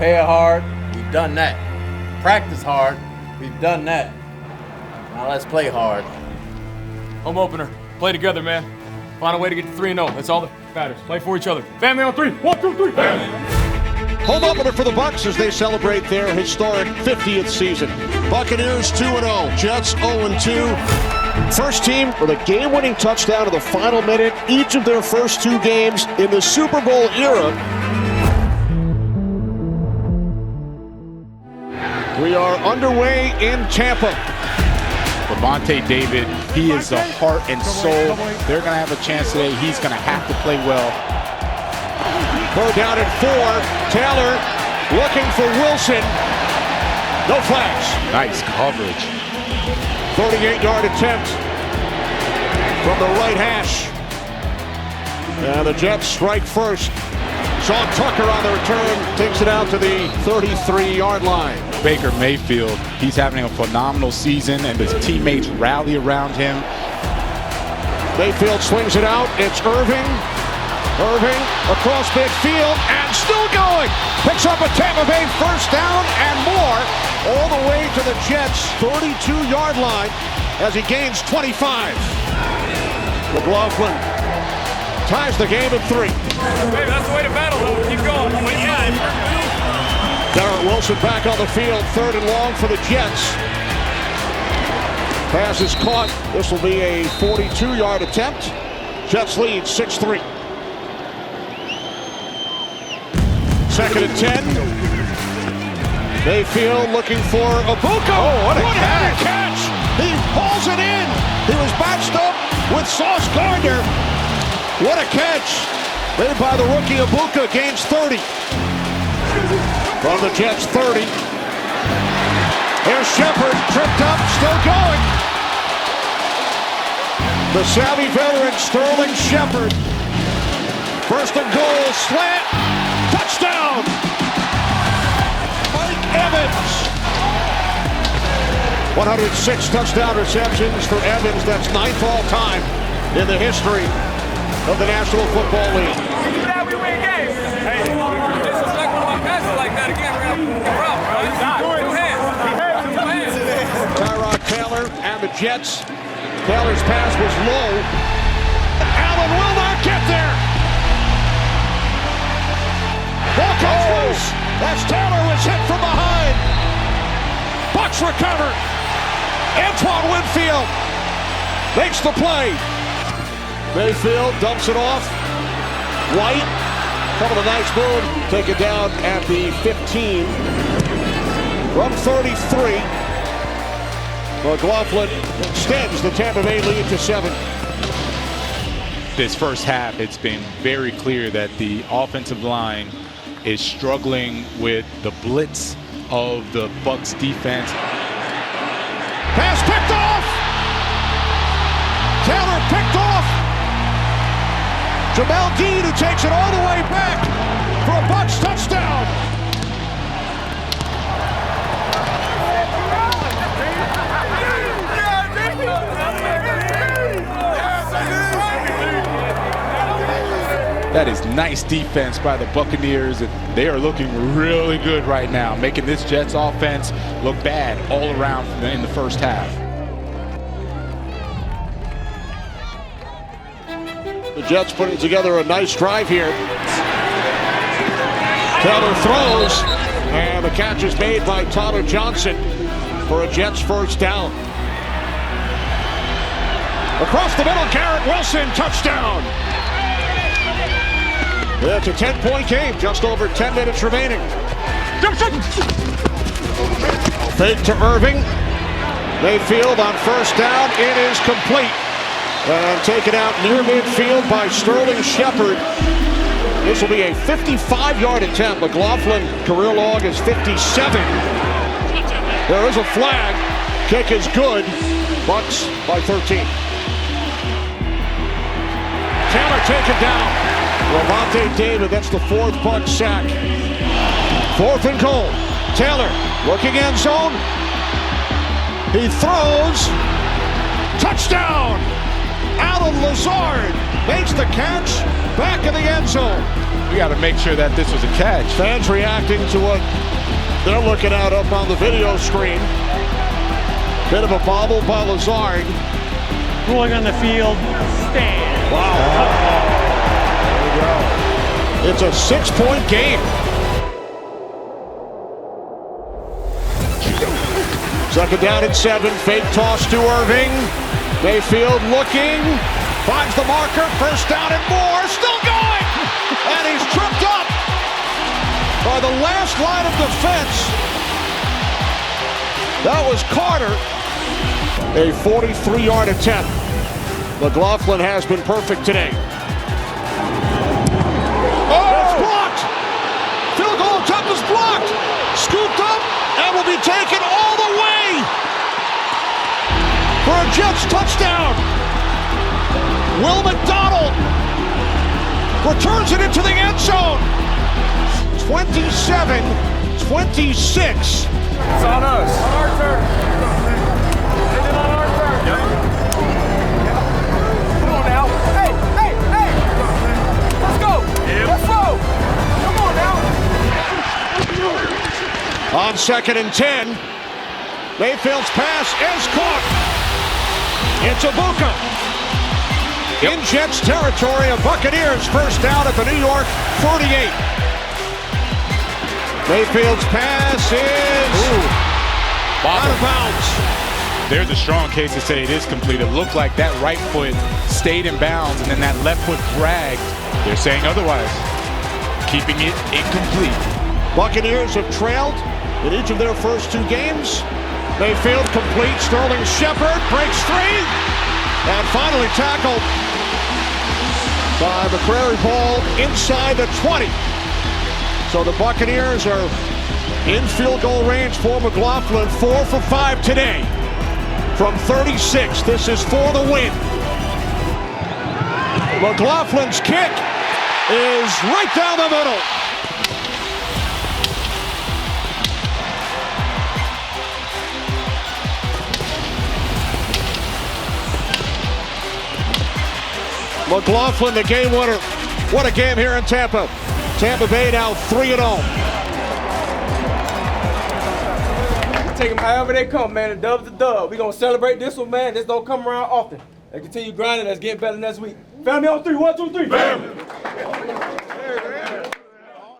Prepare hard. We've done that. Practice hard. We've done that. Now let's play hard. Home opener. Play together, man. Find a way to get to 3-0. That's all that matters. Play for each other. Family on 3. 1, 2, 3. Family. Home opener for the Bucs as they celebrate their historic 50th season. Buccaneers 2-0, Jets 0-2. First team with a game-winning touchdown in the final minute, each of their first 2 games in the Super Bowl era. We are underway in Tampa. Lavonte David, he is the heart and soul. They're going to have a chance today. He's going to have to play well. Third down and 4. Taylor looking for Wilson. No flags. Nice coverage. 38-yard attempt from the right hash. And the Jets strike first. Sean Tucker on the return takes it out to the 33-yard line. Baker Mayfield, he's having a phenomenal season, and his teammates rally around him. Mayfield swings it out. It's Irving. Irving across midfield and still going. Picks up a Tampa Bay first down and more all the way to the Jets' 32-yard line as he gains 25. McLaughlin ties the game at 3. Hey, that's the way to battle, though. Keep going. Garrett Wilson back on the field, 3rd and long for the Jets. Pass is caught. This will be a 42-yard attempt. Jets lead 6-3. 2nd and 10. Mayfield looking for Ibuka. Oh, what a catch! He pulls it in. He was matched up with Sauce Gardner. What a catch made by the rookie Ibuka. Gains 30. From the Jets 30. Here's Shepard, tripped up, still going. The savvy veteran Sterling Shepard. 1st and goal, slant, touchdown! Mike Evans. 106 touchdown receptions for Evans. That's 9th all time in the history of the National Football League. We win games. Hey, disrespect one of my passes like that again. We're going to have a problem, bro. 2 hands. Tyrod Taylor and the Jets. Taylor's pass was low. Allen will not get there. Ball comes loose. As Taylor was hit from behind. Bucs recover. Antoine Winfield makes the play. Mayfield dumps it off. White, couple of nice move. Take it down at the 15. From 33. McLaughlin extends the Tampa Bay lead to 7. This first half, it's been very clear that the offensive line is struggling with the blitz of the Bucs defense. Pass picked off! Taylor picked off! Jamel Dean, who takes it all the way back for a Bucs touchdown! That is nice defense by the Buccaneers, and they are looking really good right now, making this Jets offense look bad all around in the first half. The Jets putting together a nice drive here. Taylor throws, and the catch is made by Tyler Johnson for a Jets first down. Across the middle, Garrett Wilson, touchdown! It's a 10-point game, just over 10 minutes remaining. Fake to Irving. Mayfield on first down, it is complete. And taken out near midfield by Sterling Shepard. This will be a 55-yard attempt. McLaughlin career log is 57. There is a flag. Kick is good. Bucs by 13. Taylor taken down. Lavonte David, that's the 4th Bucs sack. 4th and goal. Taylor looking end zone. He throws. Touchdown! Alan Lazard makes the catch back in the end zone. We got to make sure that this was a catch. Fans reacting to what they're looking at up on the video screen. Bit of a bobble by Lazard. Ruling on the field, stand. Wow. There we go. It's a 6-point game. Second down and 7. Fake toss to Irving. Mayfield looking. Finds the marker. First down and more. Still going. And he's tripped up by the last line of defense. That was Carter. A 43-yard attempt. McLaughlin has been perfect today. It's blocked. Field goal attempt is blocked. Scooped up and will be taken all the way for a Jets touchdown. Will McDonald returns it into the end zone. 27-26. It's on us. On our turn. Is it on our turn? Yep. Come on now. Hey. Let's go. Yep. Let's roll. Come on now. On 2nd and 10. Mayfield's pass is caught. It's Ibuka. In Jets territory, a Buccaneers first down at the New York 48. Mayfield's pass is out of bounds. There's a strong case to say it is complete. It looked like that right foot stayed in bounds and then that left foot dragged. They're saying otherwise, keeping it incomplete. Buccaneers have trailed in each of their first 2 games. Mayfield complete. Sterling Shepard breaks free and finally tackled by the Krewe ball inside the 20. So the Buccaneers are in field goal range for McLaughlin. 4 for 5 today from 36. This is for the win. McLaughlin's kick is right down the middle. McLaughlin, the game winner. What a game here in Tampa. Tampa Bay now 3-0. Take them however they come, man. The dub's a dub. We gonna celebrate this one, man. This don't come around often. And continue grinding. Let's get better next week. Family on 3. 1, 2, 3. Family.